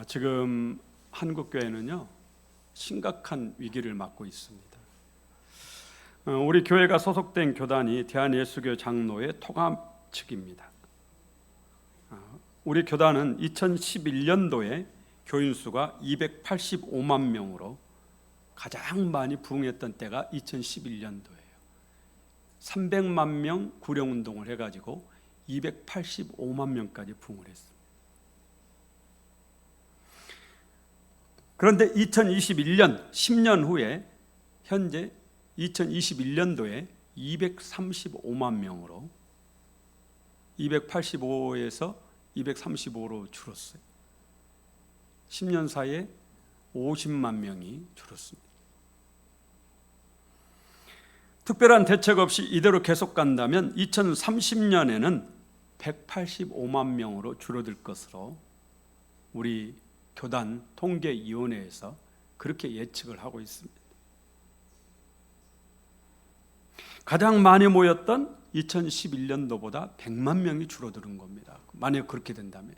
지금 한국 교회는요 심각한 위기를 맞고 있습니다. 우리 교회가 소속된 교단이 대한예수교 장로회 토감 측입니다. 우리 교단은 2011년도에 교인 수가 285만 명으로 가장 많이 부흥했던 때가 2011년도예요. 300만 명 구령운동을 해가지고 285만 명까지 부흥을 했습니다. 그런데 2021년 10년 후에 현재 2021년도에 235만 명으로 285에서 235로 줄었어요. 10년 사이에 50만 명이 줄었습니다. 특별한 대책 없이 이대로 계속 간다면 2030년에는 185만 명으로 줄어들 것으로 우리 교단 통계위원회에서 그렇게 예측을 하고 있습니다. 가장 많이 모였던 2011년도보다 100만 명이 줄어드는 겁니다. 만약 그렇게 된다면요.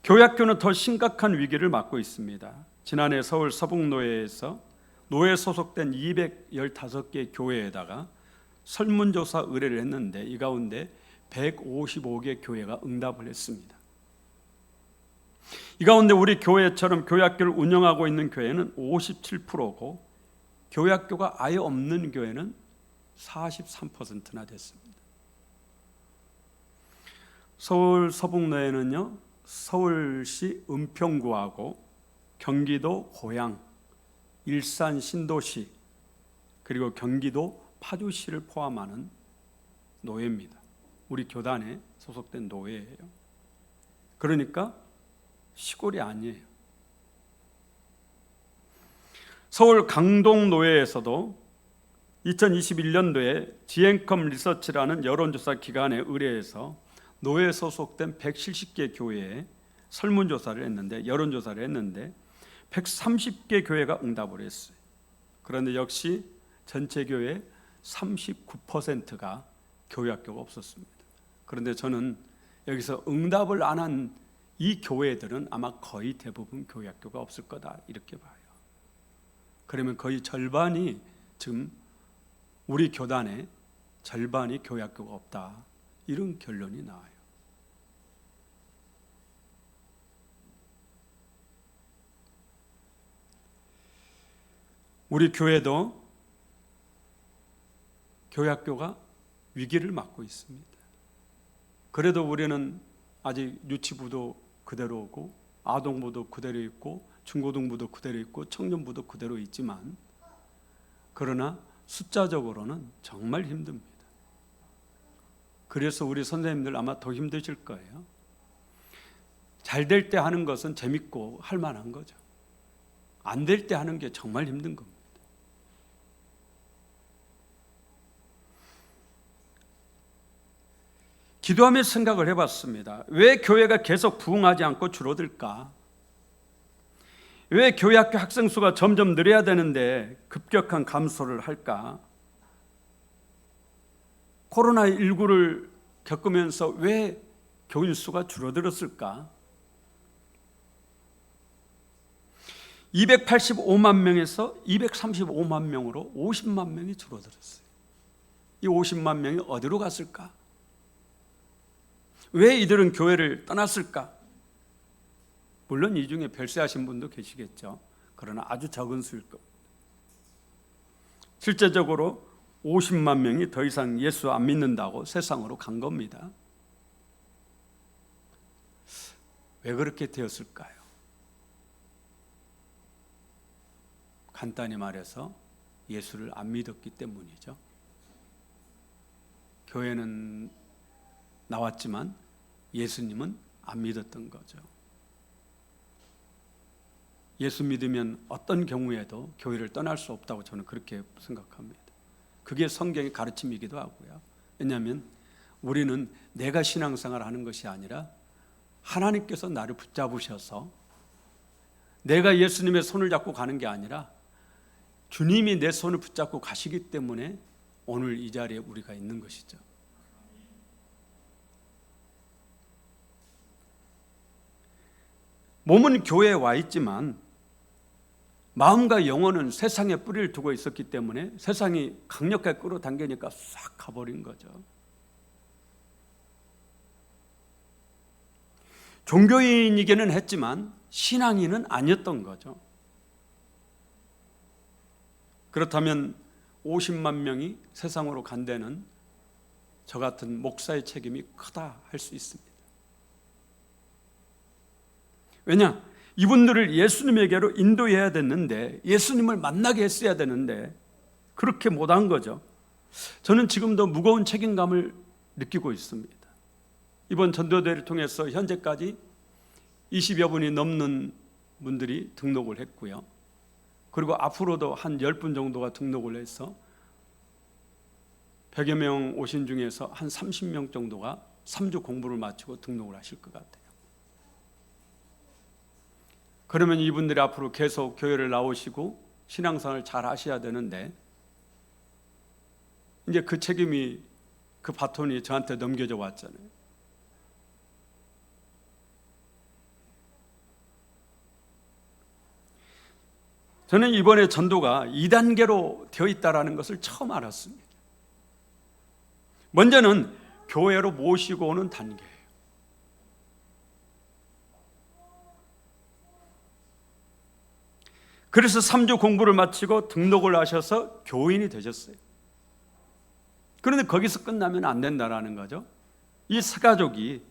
교회학교는 더 심각한 위기를 맞고 있습니다. 지난해 서울 서북노회에서 노회 소속된 215개 교회에다가 설문조사 의뢰를 했는데 이 가운데 155개 교회가 응답을 했습니다. 이 가운데 우리 교회처럼 교회학교를 운영하고 있는 교회는 57%고 교회학교가 아예 없는 교회는 43%나 됐습니다. 서울 서북노회는요 서울시 은평구하고 경기도 고양, 일산 신도시 그리고 경기도 파주시를 포함하는 노회입니다. 우리 교단에 소속된 노회예요. 그러니까 시골이 아니에요. 서울 강동노회에서도 2021년도에 지앤컴 리서치라는 여론조사 기관에 의뢰해서 노회에 소속된 170개 교회에 설문조사를 했는데 여론조사를 했는데 130개 교회가 응답을 했어요. 그런데 역시 전체 교회 39%가 교회학교가 없었습니다. 그런데 저는 여기서 응답을 안 한 이 교회들은 아마 거의 대부분 교회학교가 없을 거다 이렇게 봐요. 그러면 거의 절반이 지금 우리 교단의 절반이 교회학교가 없다 이런 결론이 나와요. 우리 교회도 교회학교가 위기를 맞고 있습니다. 그래도 우리는 아직 유치부도 그대로고 아동부도 그대로 있고 중고등부도 그대로 있고 청년부도 그대로 있지만 그러나 숫자적으로는 정말 힘듭니다. 그래서 우리 선생님들 아마 더 힘드실 거예요. 잘 될 때 하는 것은 재밌고 할 만한 거죠. 안 될 때 하는 게 정말 힘든 겁니다. 기도하며 생각을 해봤습니다. 왜 교회가 계속 부흥하지 않고 줄어들까? 왜 교회학교 학생 수가 점점 늘어야 되는데 급격한 감소를 할까? 코로나19를 겪으면서 왜 교인 수가 줄어들었을까? 285만 명에서 235만 명으로 50만 명이 줄어들었어요. 이 50만 명이 어디로 갔을까? 왜 이들은 교회를 떠났을까? 물론 이 중에 별세하신 분도 계시겠죠. 그러나 아주 적은 수일 겁니다. 실제적으로 50만 명이 더 이상 예수 안 믿는다고 세상으로 간 겁니다. 왜 그렇게 되었을까요? 간단히 말해서 예수를 안 믿었기 때문이죠. 교회는 나왔지만 예수님은 안 믿었던 거죠. 예수 믿으면 어떤 경우에도 교회를 떠날 수 없다고 저는 그렇게 생각합니다. 그게 성경의 가르침이기도 하고요. 왜냐하면 우리는 내가 신앙생활을 하는 것이 아니라 하나님께서 나를 붙잡으셔서 내가 예수님의 손을 잡고 가는 게 아니라 주님이 내 손을 붙잡고 가시기 때문에 오늘 이 자리에 우리가 있는 것이죠. 몸은 교회에 와 있지만 마음과 영혼은 세상에 뿌리를 두고 있었기 때문에 세상이 강력하게 끌어당기니까 싹 가버린 거죠. 종교인이기는 했지만 신앙인은 아니었던 거죠. 그렇다면 50만 명이 세상으로 간 데는 저 같은 목사의 책임이 크다 할 수 있습니다. 왜냐? 이분들을 예수님에게로 인도해야 됐는데, 예수님을 만나게 했어야 되는데 그렇게 못한 거죠. 저는 지금도 무거운 책임감을 느끼고 있습니다. 이번 전도대회를 통해서 현재까지 20여 분이 넘는 분들이 등록을 했고요. 그리고 앞으로도 한 10분 정도가 등록을 해서 100여 명 오신 중에서 한 30명 정도가 3주 공부를 마치고 등록을 하실 것 같아요. 그러면 이분들이 앞으로 계속 교회를 나오시고 신앙생활을 잘 하셔야 되는데, 이제 그 책임이, 그 바톤이 저한테 넘겨져 왔잖아요. 저는 이번에 전도가 2단계로 되어 있다는 것을 처음 알았습니다. 먼저는 교회로 모시고 오는 단계예요. 그래서 3주 공부를 마치고 등록을 하셔서 교인이 되셨어요. 그런데 거기서 끝나면 안 된다는 거죠. 이 세 가족이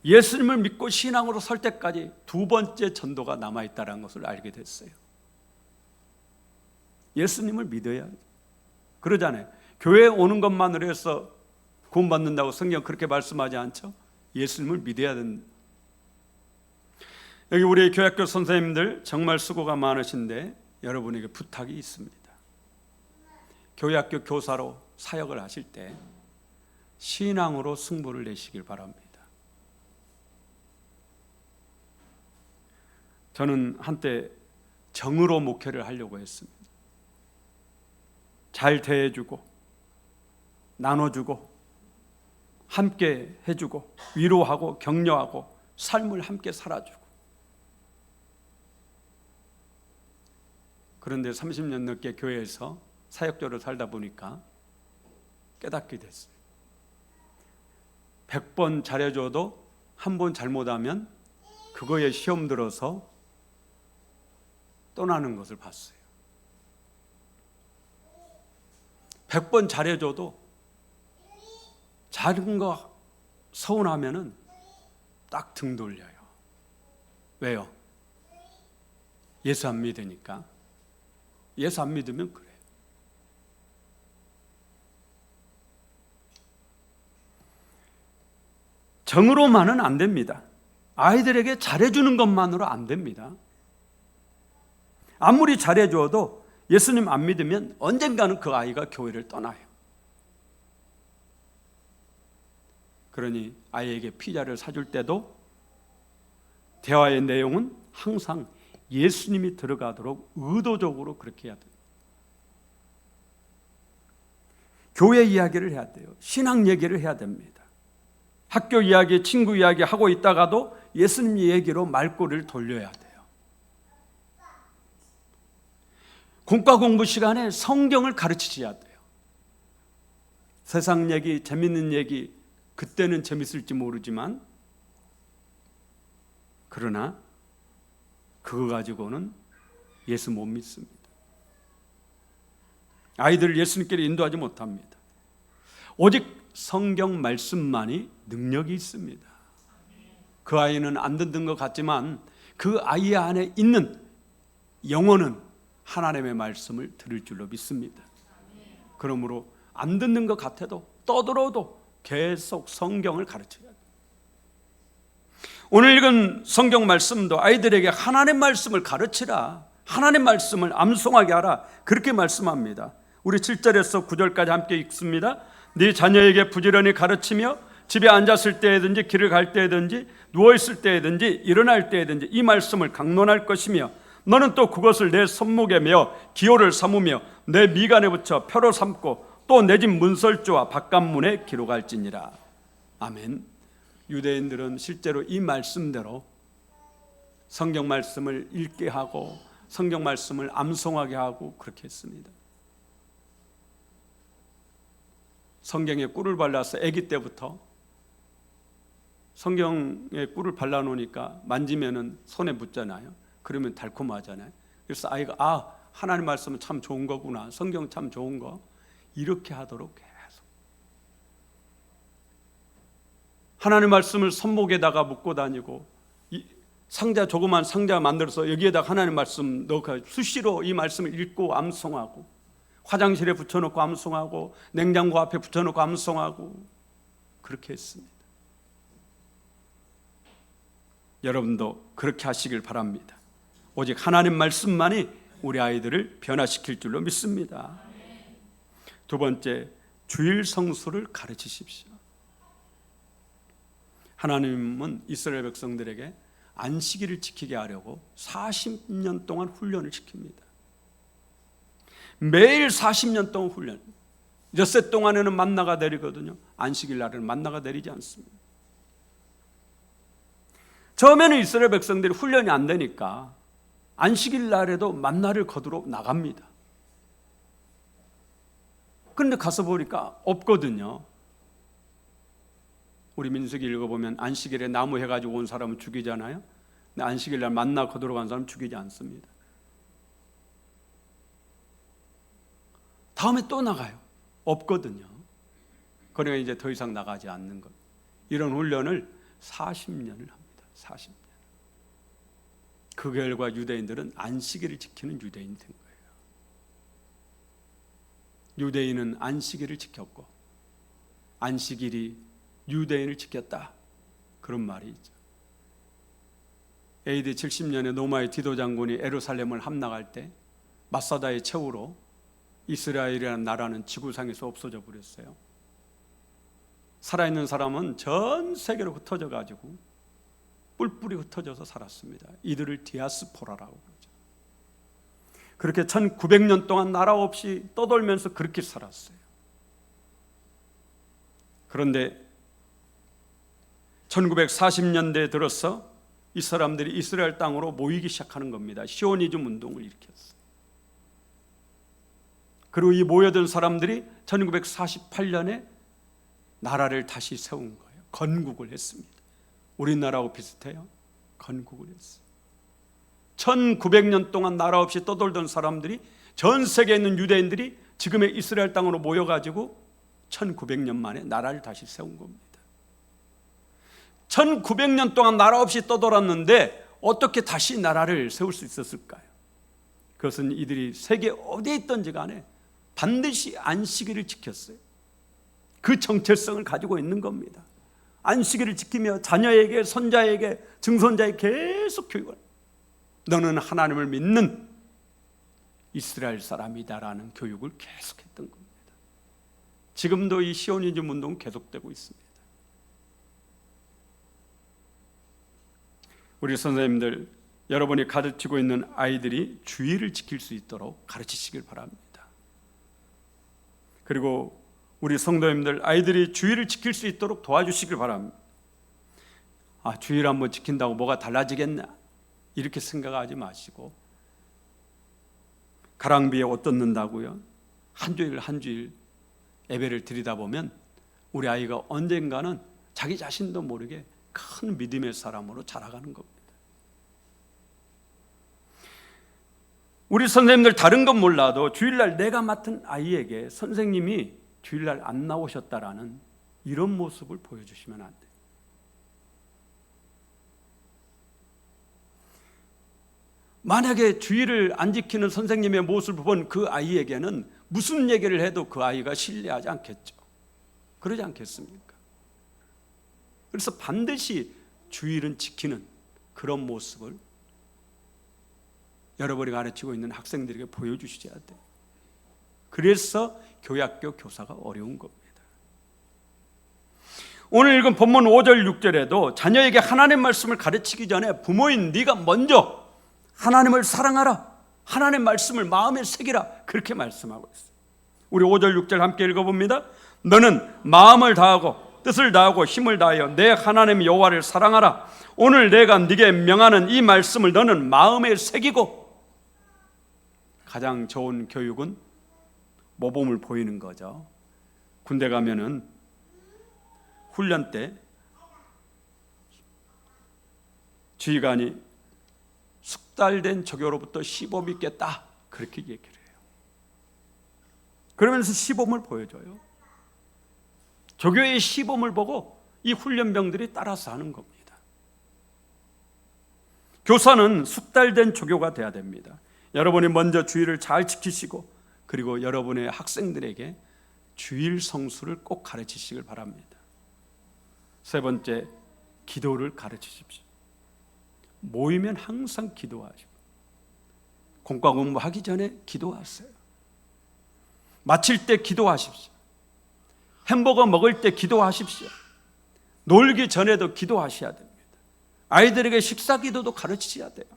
예수님을 믿고 신앙으로 설 때까지 두 번째 전도가 남아있다는 것을 알게 됐어요. 예수님을 믿어야 해요. 그러잖아요. 교회에 오는 것만으로 해서 구원받는다고 성경 그렇게 말씀하지 않죠? 예수님을 믿어야 된다. 여기 우리 교회학교 선생님들 정말 수고가 많으신데 여러분에게 부탁이 있습니다. 교회학교 교사로 사역을 하실 때 신앙으로 승부를 내시길 바랍니다. 저는 한때 정으로 목회를 하려고 했습니다. 잘 대해주고 나눠주고 함께 해주고 위로하고 격려하고 삶을 함께 살아주고. 그런데 30년 넘게 교회에서 사역자로 살다 보니까 깨닫게 됐어요. 100번 잘해줘도 한 번 잘못하면 그거에 시험 들어서 떠나는 것을 봤어요. 100번 잘해줘도 작은 거 서운하면은 딱 등 돌려요. 왜요? 예수 안 믿으니까. 예수 안 믿으면 그래요. 정으로만은 안 됩니다. 아이들에게 잘해주는 것만으로 안 됩니다. 아무리 잘해줘도 예수님 안 믿으면 언젠가는 그 아이가 교회를 떠나요. 그러니 아이에게 피자를 사줄 때도 대화의 내용은 항상 예수님이 들어가도록 의도적으로 그렇게 해야 돼요. 교회 이야기를 해야 돼요. 신앙 얘기를 해야 됩니다. 학교 이야기, 친구 이야기 하고 있다가도 예수님 얘기로 말꼬리를 돌려야 돼요. 공과 공부 시간에 성경을 가르치셔야 돼요. 세상 얘기, 재밌는 얘기, 그때는 재밌을지 모르지만 그러나 그거 가지고는 예수 못 믿습니다. 아이들을 예수님께로 인도하지 못합니다. 오직 성경 말씀만이 능력이 있습니다. 그 아이는 안 듣는 것 같지만 그 아이 안에 있는 영혼은 하나님의 말씀을 들을 줄로 믿습니다. 그러므로 안 듣는 것 같아도 떠들어도 계속 성경을 가르쳐야 돼요. 오늘 읽은 성경 말씀도 아이들에게 하나님의 말씀을 가르치라, 하나님의 말씀을 암송하게 하라, 그렇게 말씀합니다. 우리 7절에서 9절까지 함께 읽습니다. 네 자녀에게 부지런히 가르치며 집에 앉았을 때든지 길을 갈 때든지 누워있을 때든지 일어날 때든지 이 말씀을 강론할 것이며 너는 또 그것을 내 손목에 메어 기호를 삼으며 내 미간에 붙여 표로 삼고 또 내 집 문설주와 바깥문에 기록할지니라. 아멘. 유대인들은 실제로 이 말씀대로 성경 말씀을 읽게 하고 성경 말씀을 암송하게 하고 그렇게 했습니다. 성경에 꿀을 발라서 아기 때부터 성경에 꿀을 발라놓으니까 만지면은 손에 묻잖아요. 그러면 달콤하잖아요. 그래서 아이가 하나님 말씀은 참 좋은 거구나, 성경 참 좋은 거, 이렇게 하도록 계속 하나님 말씀을 손목에다가 묶고 다니고, 상자, 조그만 상자 만들어서 여기에다가 하나님 말씀 넣고 수시로 이 말씀을 읽고 암송하고, 화장실에 붙여놓고 암송하고, 냉장고 앞에 붙여놓고 암송하고, 그렇게 했습니다. 여러분도 그렇게 하시길 바랍니다. 오직 하나님 말씀만이 우리 아이들을 변화시킬 줄로 믿습니다. 두 번째, 주일 성수를 가르치십시오. 하나님은 이스라엘 백성들에게 안식일을 지키게 하려고 40년 동안 훈련을 시킵니다. 매일 40년 동안 훈련. 엿새 동안에는 만나가 내리거든요. 안식일 날에는 만나가 내리지 않습니다. 처음에는 이스라엘 백성들이 훈련이 안 되니까 안식일 날에도 만나를 거두러 나갑니다. 그런데 가서 보니까 없거든요. 우리 민수기 읽어보면 안식일에 나무 해가지고 온 사람은 죽이잖아요. 근데 안식일 날 만나 거두러 간 사람은 죽이지 않습니다. 다음에 또 나가요. 없거든요. 그러니까 이제 더 이상 나가지 않는 것. 이런 훈련을 40년을 합니다. 40년. 그 결과 유대인들은 안식일을 지키는 유대인이 된 거예요. 유대인은 안식일을 지켰고 안식일이 유대인을 지켰다, 그런 말이 있죠. AD 70년에 로마의 디도 장군이 예루살렘을 함락할 때 마사다의 최후로 이스라엘이라는 나라는 지구상에서 없어져 버렸어요. 살아있는 사람은 전 세계로 흩어져 가지고 뿔뿔이 흩어져서 살았습니다. 이들을 디아스포라라고 그러죠. 그렇게 1900년 동안 나라 없이 떠돌면서 그렇게 살았어요. 그런데 1940년대에 들어서 이 사람들이 이스라엘 땅으로 모이기 시작하는 겁니다. 시오니즘 운동을 일으켰어요. 그리고 이 모여든 사람들이 1948년에 나라를 다시 세운 거예요. 건국을 했습니다. 우리나라하고 비슷해요. 건국을 했어요. 1900년 동안 나라 없이 떠돌던 사람들이, 전 세계에 있는 유대인들이 지금의 이스라엘 땅으로 모여가지고 1900년 만에 나라를 다시 세운 겁니다. 1900년 동안 나라 없이 떠돌았는데 어떻게 다시 나라를 세울 수 있었을까요? 그것은 이들이 세계 어디에 있든지 간에 반드시 안식일을 지켰어요. 그 정체성을 가지고 있는 겁니다. 안식일을 지키며 자녀에게, 손자에게, 증손자에게 계속 교육을, 너는 하나님을 믿는 이스라엘 사람이다라는 교육을 계속했던 겁니다. 지금도 이 시오니즘 운동은 계속되고 있습니다. 우리 선생님들, 여러분이 가르치고 있는 아이들이 주의를 지킬 수 있도록 가르치시길 바랍니다. 그리고 우리 성도님들, 아이들이 주의를 지킬 수 있도록 도와주시길 바랍니다. 주의를 한번 지킨다고 뭐가 달라지겠나, 이렇게 생각하지 마시고, 가랑비에 옷 젖는다고요, 한 주일 한 주일 예배를 드리다 보면 우리 아이가 언젠가는 자기 자신도 모르게 큰 믿음의 사람으로 자라가는 겁니다. 우리 선생님들 다른 건 몰라도 주일날 내가 맡은 아이에게 선생님이 주일날 안 나오셨다라는 이런 모습을 보여주시면 안 돼요. 만약에 주일을 안 지키는 선생님의 모습을 본 그 아이에게는 무슨 얘기를 해도 그 아이가 신뢰하지 않겠죠. 그러지 않겠습니까? 그래서 반드시 주일은 지키는 그런 모습을 여러분이 가르치고 있는 학생들에게 보여주셔야 돼요. 그래서 교학교 교사가 어려운 겁니다. 오늘 읽은 본문 5절 6절에도 자녀에게 하나님 말씀을 가르치기 전에 부모인 네가 먼저 하나님을 사랑하라, 하나님 말씀을 마음에 새기라, 그렇게 말씀하고 있어요. 우리 5절 6절 함께 읽어봅니다. 너는 마음을 다하고 뜻을 다하고 힘을 다하여 내 하나님 여호와를 사랑하라. 오늘 내가 네게 명하는 이 말씀을 너는 마음에 새기고. 가장 좋은 교육은 모범을 보이는 거죠. 군대 가면은 훈련 때 지휘관이 숙달된 조교로부터 시범이 있겠다 그렇게 얘기를 해요. 그러면서 시범을 보여줘요. 조교의 시범을 보고 이 훈련병들이 따라서 하는 겁니다. 교사는 숙달된 조교가 돼야 됩니다. 여러분이 먼저 주의를 잘 지키시고 그리고 여러분의 학생들에게 주일 성수를 꼭 가르치시길 바랍니다. 세 번째, 기도를 가르치십시오. 모이면 항상 기도하시고 공과 공부하기 전에 기도하세요. 마칠 때 기도하십시오. 햄버거 먹을 때 기도하십시오. 놀기 전에도 기도하셔야 됩니다. 아이들에게 식사 기도도 가르치셔야 돼요.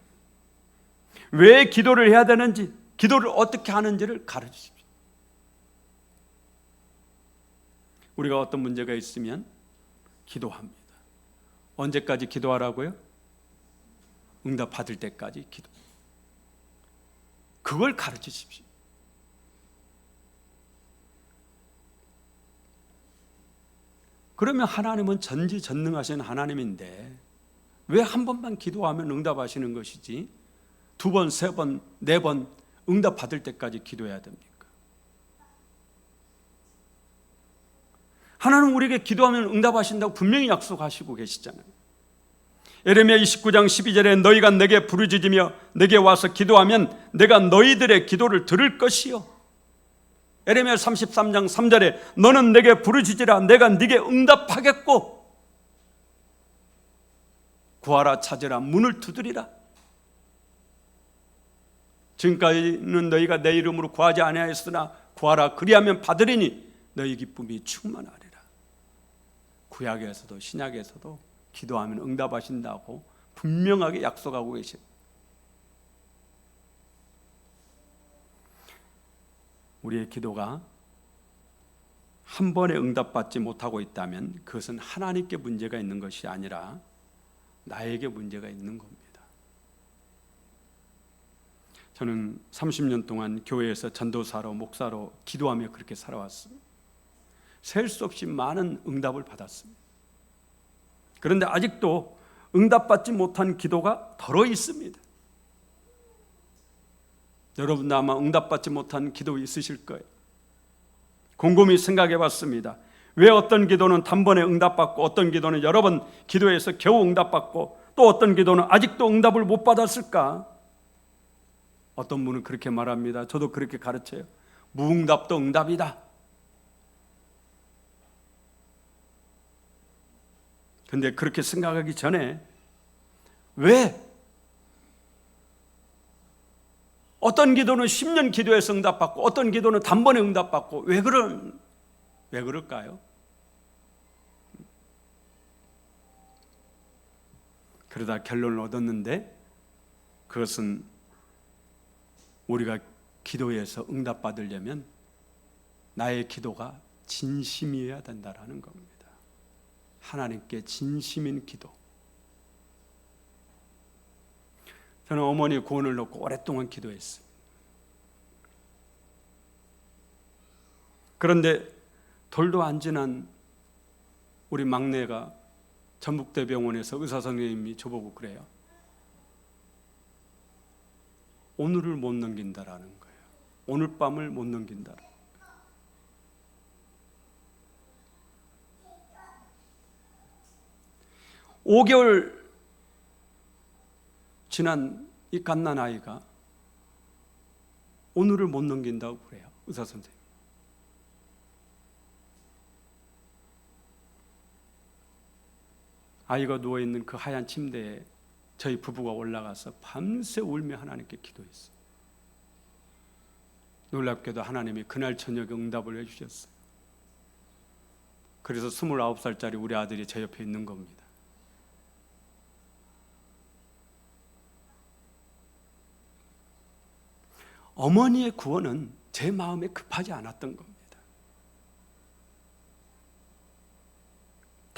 왜 기도를 해야 되는지, 기도를 어떻게 하는지를 가르치십시오. 우리가 어떤 문제가 있으면 기도합니다. 언제까지 기도하라고요? 응답 받을 때까지 기도. 그걸 가르치십시오. 그러면 하나님은 전지전능하신 하나님인데 왜 한 번만 기도하면 응답하시는 것이지 두 번, 세 번, 네 번 응답 받을 때까지 기도해야 됩니까? 하나님은 우리에게 기도하면 응답하신다고 분명히 약속하시고 계시잖아요. 예레미야 29장 12절에 너희가 내게 부르짖으며 내게 와서 기도하면 내가 너희들의 기도를 들을 것이요. 예레미야 33장 3절에 너는 내게 부르짖으라 내가 네게 응답하겠고 구하라 찾으라 문을 두드리라. 지금까지는 너희가 내 이름으로 구하지 아니하였으나 구하라 그리하면 받으리니 너희 기쁨이 충만하리라. 구약에서도 신약에서도 기도하면 응답하신다고 분명하게 약속하고 계십니다. 우리의 기도가 한 번에 응답받지 못하고 있다면 그것은 하나님께 문제가 있는 것이 아니라 나에게 문제가 있는 겁니다. 저는 30년 동안 교회에서 전도사로 목사로 기도하며 그렇게 살아왔습니다. 셀 수 없이 많은 응답을 받았습니다. 그런데 아직도 응답받지 못한 기도가 덜어 있습니다. 여러분도 아마 응답받지 못한 기도 있으실 거예요. 곰곰이 생각해 봤습니다. 왜 어떤 기도는 단번에 응답받고 어떤 기도는 여러 번 기도해서 겨우 응답받고 또 어떤 기도는 아직도 응답을 못 받았을까? 어떤 분은 그렇게 말합니다. 저도 그렇게 가르쳐요. 무응답도 응답이다. 근데 그렇게 생각하기 전에 왜 어떤 기도는 10년 기도해서 응답받고 어떤 기도는 단번에 응답받고 왜 그럴까요? 그러다 결론을 얻었는데 그것은 우리가 기도해서 응답받으려면 나의 기도가 진심이어야 된다는 겁니다. 하나님께 진심인 기도. 저는 어머니의 구원을 놓고 오랫동안 기도했어요. 그런데 돌도 안 지난 우리 막내가 전북대병원에서 의사 선생님이 저보고 그래요. 오늘을 못 넘긴다라는 거예요. 오늘 밤을 못 넘긴다. 5개월 지난 이 갓난 아이가 오늘을 못 넘긴다고 그래요. 의사 선생님. 아이가 누워있는 그 하얀 침대에 저희 부부가 올라가서 밤새 울며 하나님께 기도했어요. 놀랍게도 하나님이 그날 저녁에 응답을 해주셨어요. 그래서 29살짜리 우리 아들이 제 옆에 있는 겁니다. 어머니의 구원은 제 마음에 급하지 않았던 겁니다.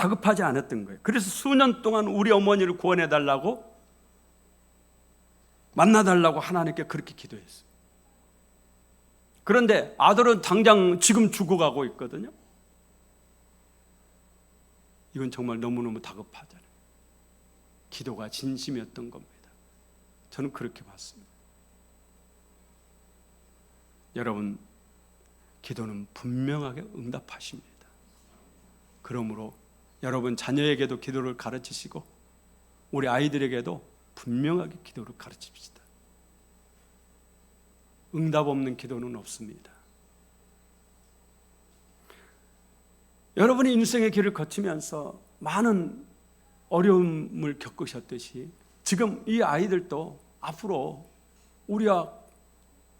다급하지 않았던 거예요. 그래서 수년 동안 우리 어머니를 구원해 달라고, 만나달라고 하나님께 그렇게 기도했어요. 그런데 아들은 당장 지금 죽어가고 있거든요. 이건 정말 너무너무 다급하잖아요. 기도가 진심이었던 겁니다. 저는 그렇게 봤습니다. 여러분, 기도는 분명하게 응답하십니다. 그러므로 여러분 자녀에게도 기도를 가르치시고 우리 아이들에게도 분명하게 기도를 가르칩시다. 응답 없는 기도는 없습니다. 여러분이 인생의 길을 거치면서 많은 어려움을 겪으셨듯이 지금 이 아이들도 앞으로 우리와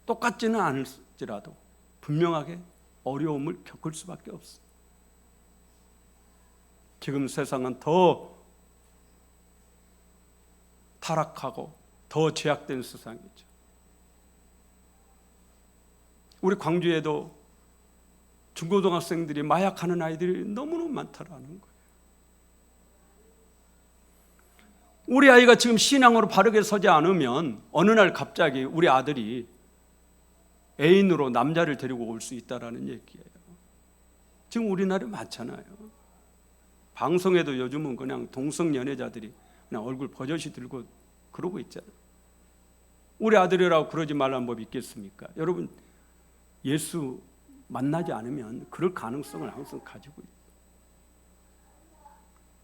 똑같지는 않을지라도 분명하게 어려움을 겪을 수밖에 없어요. 지금 세상은 더 타락하고 더 죄악된 세상이죠. 우리 광주에도 중고등학생들이 마약하는 아이들이 너무너무 많다라는 거예요. 우리 아이가 지금 신앙으로 바르게 서지 않으면 어느 날 갑자기 우리 아들이 애인으로 남자를 데리고 올 수 있다라는 얘기예요. 지금 우리나라에 많잖아요. 방송에도 요즘은 그냥 동성 연애자들이 그냥 얼굴 버젓이 들고 그러고 있잖아요. 우리 아들이라고 그러지 말라는 법이 있겠습니까? 여러분, 예수 만나지 않으면 그럴 가능성을 항상 가지고 있어요.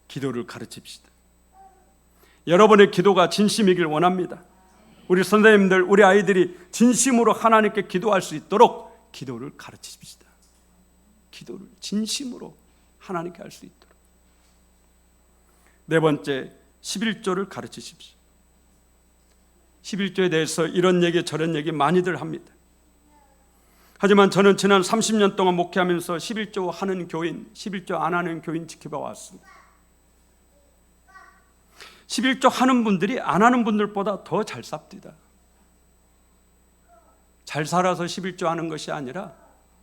기도를 가르칩시다. 여러분의 기도가 진심이길 원합니다. 우리 선생님들, 우리 아이들이 진심으로 하나님께 기도할 수 있도록 기도를 가르치십시다. 기도를 진심으로 하나님께 할 수 있도록. 네 번째, 11조를 가르치십시오. 11조에 대해서 이런 얘기 저런 얘기 많이들 합니다. 하지만 저는 지난 30년 동안 목회하면서 11조 하는 교인, 11조 안 하는 교인 지켜봐 왔습니다. 11조 하는 분들이 안 하는 분들보다 더 잘 삽니다. 잘 살아서 11조 하는 것이 아니라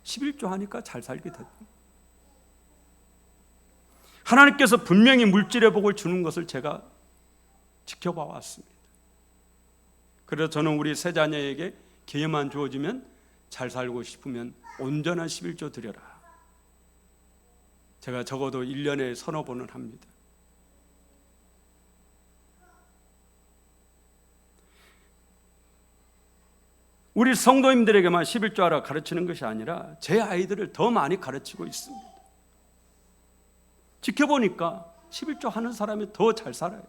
11조 하니까 잘 살게 됩니다. 하나님께서 분명히 물질의 복을 주는 것을 제가 지켜봐 왔습니다. 그래서 저는 우리 세 자녀에게 기회만 주어지면 잘 살고 싶으면 온전한 11조 드려라. 제가 적어도 1년에 서너 번은 합니다. 우리 성도님들에게만 11조 하라 가르치는 것이 아니라 제 아이들을 더 많이 가르치고 있습니다. 지켜보니까 11조 하는 사람이 더 잘 살아요.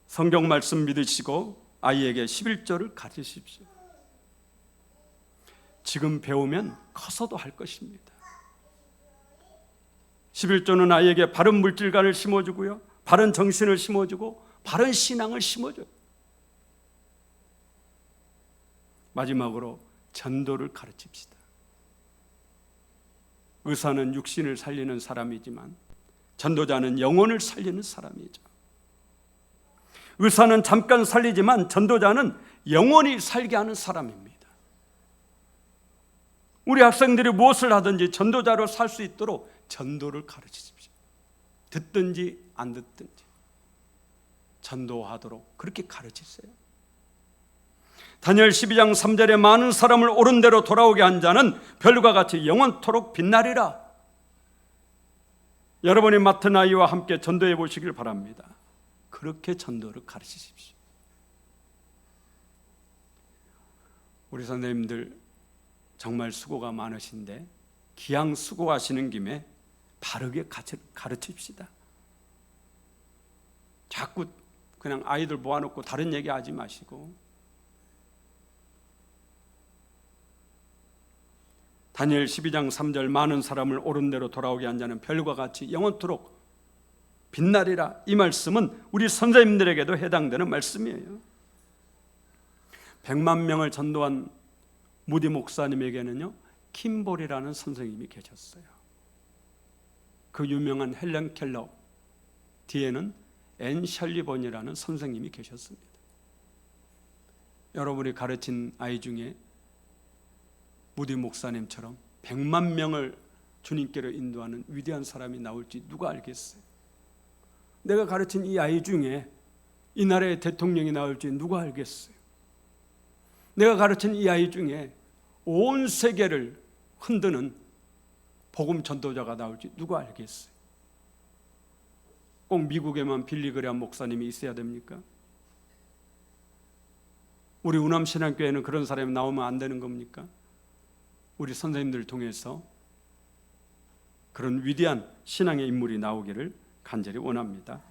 성경 말씀 믿으시고 아이에게 11조를 가르치십시오. 지금 배우면 커서도 할 것입니다. 11조는 아이에게 바른 물질관을 심어주고요, 바른 정신을 심어주고 바른 신앙을 심어줘요. 마지막으로 전도를 가르칩시다. 의사는 육신을 살리는 사람이지만 전도자는 영혼을 살리는 사람이죠. 의사는 잠깐 살리지만 전도자는 영원히 살게 하는 사람입니다. 우리 학생들이 무엇을 하든지 전도자로 살 수 있도록 전도를 가르치십시오. 듣든지 안 듣든지 전도하도록 그렇게 가르치세요. 다니엘 12장 3절에 많은 사람을 옳은 대로 돌아오게 한 자는 별과 같이 영원토록 빛나리라. 여러분이 맡은 아이와 함께 전도해 보시길 바랍니다. 그렇게 전도를 가르치십시오. 우리 선생님들 정말 수고가 많으신데 기양 수고하시는 김에 바르게 가르칩시다. 자꾸 그냥 아이들 모아놓고 다른 얘기하지 마시고, 다니엘 12장 3절 많은 사람을 옳은 대로 돌아오게 한 자는 별과 같이 영원토록 빛나리라. 이 말씀은 우리 선생님들에게도 해당되는 말씀이에요. 100만 명을 전도한 무디 목사님에게는요, 킴볼이라는 선생님이 계셨어요. 그 유명한 헬렌 켈러 뒤에는 앤 셜리번이라는 선생님이 계셨습니다. 여러분이 가르친 아이 중에 무디 목사님처럼 100만 명을 주님께로 인도하는 위대한 사람이 나올지 누가 알겠어요? 내가 가르친 이 아이 중에 이 나라의 대통령이 나올지 누가 알겠어요? 내가 가르친 이 아이 중에 온 세계를 흔드는 복음 전도자가 나올지 누가 알겠어요? 꼭 미국에만 빌리그레암 목사님이 있어야 됩니까? 우리 우남신앙교회는 그런 사람이 나오면 안 되는 겁니까? 우리 선생님들 통해서 그런 위대한 신앙의 인물이 나오기를 간절히 원합니다.